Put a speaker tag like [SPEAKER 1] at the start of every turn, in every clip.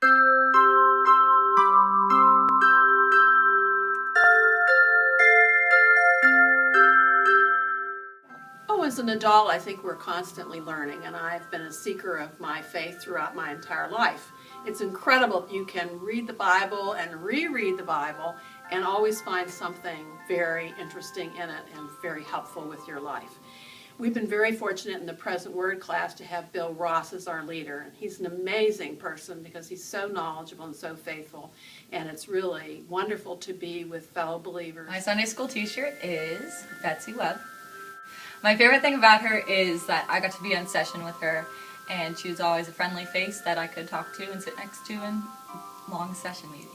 [SPEAKER 1] Oh, as an adult, I think we're constantly learning, and I've been a seeker of my faith throughout my entire life. It's incredible. You can read the Bible and reread the Bible and always find something very interesting in it and very helpful with your life. We've been very fortunate in the Present Word class to have Bill Ross as our leader. He's an amazing person because he's so knowledgeable and so faithful, and it's really wonderful to be with fellow believers.
[SPEAKER 2] My Sunday school teacher is Betsy Webb. My favorite thing about her is that I got to be in session with her, and she was always a friendly face that I could talk to and sit next to in long session meetings.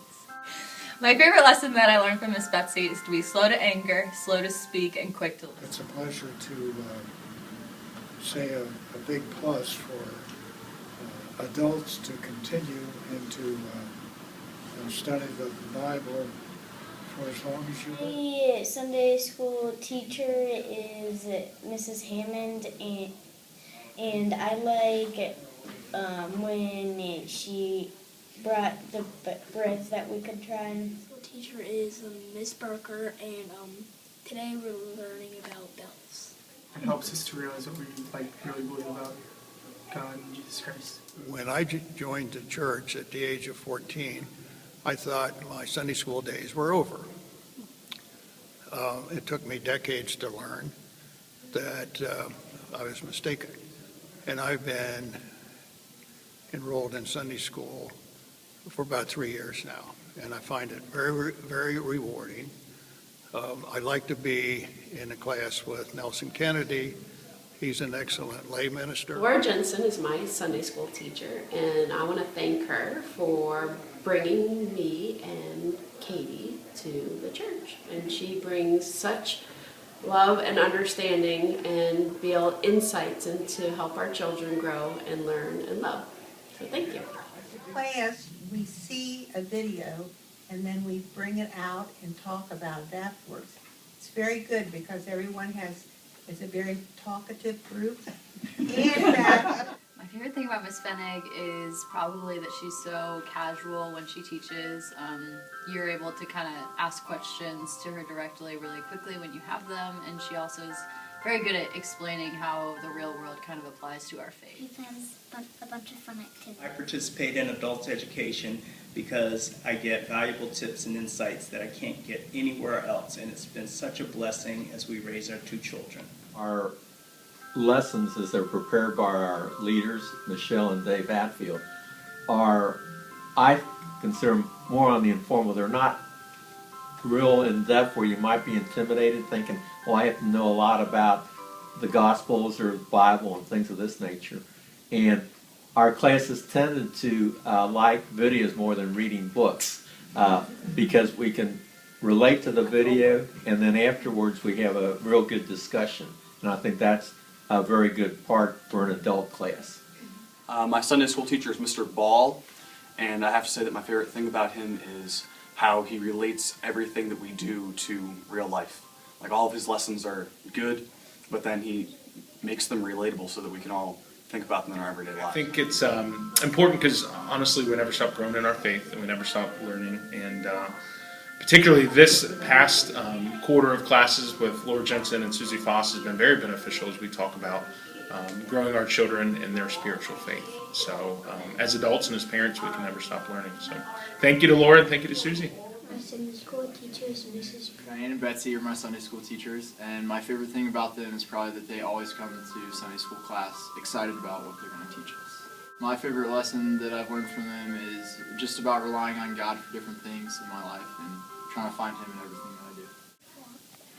[SPEAKER 2] My favorite lesson that I learned from Miss Betsy is to be slow to anger, slow to speak, and quick to listen.
[SPEAKER 3] It's a pleasure to say a big plus for adults to continue into study the Bible for as long as you will.
[SPEAKER 4] My Sunday school teacher is Mrs. Hammond, and I like when she brought the breads that we could try.
[SPEAKER 5] School teacher is Miss Barker, and today we're learning about bells.
[SPEAKER 6] It helps us to realize what we really believe about God and Jesus Christ.
[SPEAKER 3] When I joined the church at the age of 14, I thought my Sunday school days were over. It took me decades to learn that I was mistaken. And I've been enrolled in Sunday school for about 3 years now, and I find it very, very rewarding. I like to be in a class with Nelson Kennedy. He's an excellent lay minister.
[SPEAKER 7] Laura Jensen is my Sunday school teacher, and I want to thank her for bringing me and Katie to the church. And she brings such love and understanding and real insights into help our children grow and learn and love. So thank you.
[SPEAKER 8] Class, we see a video and then we bring it out and talk about it afterwards. It's very good because everyone is a very talkative group.
[SPEAKER 2] My favorite thing about Miss Fenig is probably that she's so casual when she teaches. You're able to kind of ask questions to her directly really quickly when you have them, and she also is very good at explaining how the real world kind of applies to our faith.
[SPEAKER 4] He has a bunch of fun activities.
[SPEAKER 9] I participate in adult education because I get valuable tips and insights that I can't get anywhere else, and it's been such a blessing as we raise our 2 children.
[SPEAKER 10] Our lessons, as they're prepared by our leaders, Michelle and Dave Hatfield, are, I consider, more on the informal. They're not real in-depth where you might be intimidated thinking, well, I have to know a lot about the Gospels or the Bible and things of this nature. And our classes tended to like videos more than reading books because we can relate to the video, and then afterwards we have a real good discussion. And I think that's a very good part for an adult class.
[SPEAKER 11] My Sunday school teacher is Mr. Ball, and I have to say that my favorite thing about him is how he relates everything that we do to real life. Like, all of his lessons are good, but then he makes them relatable so that we can all think about them in our everyday life.
[SPEAKER 6] I think it's important because honestly we never stop growing in our faith and we never stop learning, and particularly this past quarter of classes with Laura Jensen and Susie Foss has been very beneficial as we talk about growing our children in their spiritual faith. So as adults and as parents, we can never stop learning. So thank you to Laura and thank you to Susie.
[SPEAKER 4] My Sunday school teacher is Mrs.
[SPEAKER 12] Diane and Betsy are my Sunday school teachers, and my favorite thing about them is probably that they always come to Sunday school class excited about what they're going to teach us. My favorite lesson that I've learned from them is just about relying on God for different things in my life and trying to find Him in everything that I do.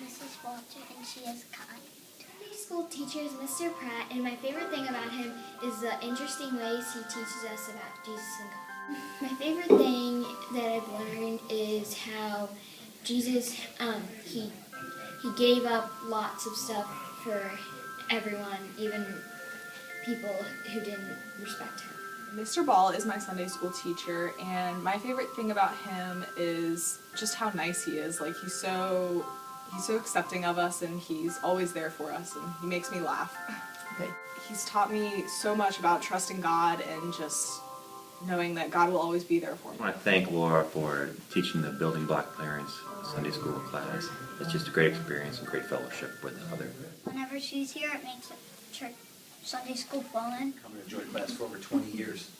[SPEAKER 4] Mrs. Walter, and she is kind. Sunday school teacher is Mr. Pratt, and my favorite thing about him is the interesting ways he teaches us about Jesus and God. My favorite thing that I've learned is how Jesus, he gave up lots of stuff for everyone, even people who didn't respect him.
[SPEAKER 13] Mr. Ball is my Sunday school teacher, and my favorite thing about him is just how nice he is. Like, he's so accepting of us, and he's always there for us, and he makes me laugh. He's taught me so much about trusting God and just knowing that God will always be there for me.
[SPEAKER 14] I want to thank Laura for teaching the Building Block Parents Sunday School class. It's just a great experience and great fellowship with others.
[SPEAKER 4] Whenever she's here, it makes the church Sunday school fun.
[SPEAKER 15] I'm in Joy class for over 20 years.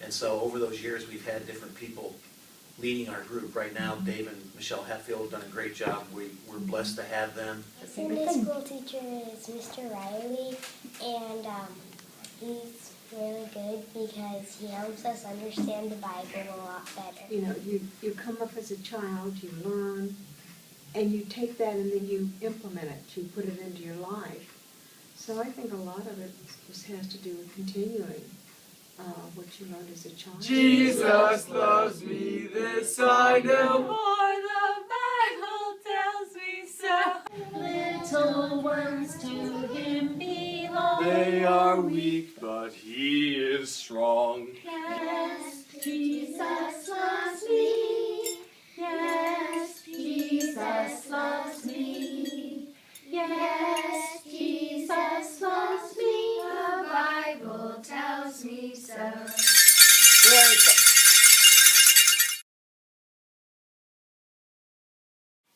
[SPEAKER 15] And so over those years, we've had different people leading our group. Right now, Dave and Michelle Hatfield have done a great job. We're blessed to have them.
[SPEAKER 4] My Sunday school teacher is Mr. Riley, and he's really good because he helps us understand the Bible a lot better.
[SPEAKER 16] You know, you come up as a child, you learn, and you take that and then you implement it, you put it into your life. So I think a lot of it just has to do with continuing what you learned as a child.
[SPEAKER 17] Jesus loves me, this I know.
[SPEAKER 2] For the Bible tells me so.
[SPEAKER 17] Little ones to him belong. They are weak, but he is strong.
[SPEAKER 4] Yes, Jesus loves me. Yes, Jesus loves me. Yes, Jesus loves me. The Bible tells me so.
[SPEAKER 17] Very good.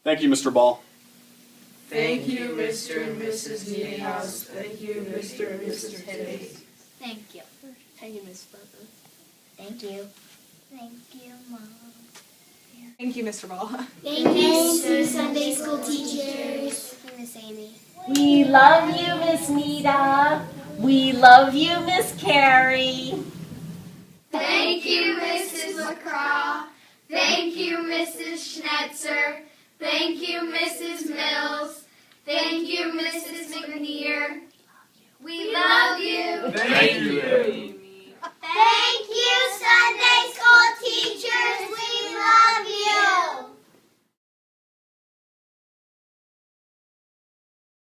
[SPEAKER 11] Thank you, Mr. Ball.
[SPEAKER 17] Thank you, Mr. and Mrs. Niehaus. Thank you, Mr. and Mrs. Hayes.
[SPEAKER 4] Thank you.
[SPEAKER 5] Thank you, Miss Berger.
[SPEAKER 4] Thank you. Thank you, Mom.
[SPEAKER 13] Thank you, Mr. Ball.
[SPEAKER 4] Thank you, Sunday school teachers. Thank you, Miss Amy.
[SPEAKER 17] We love you, Miss Nita. We love you, Miss Carrie.
[SPEAKER 4] Thank you,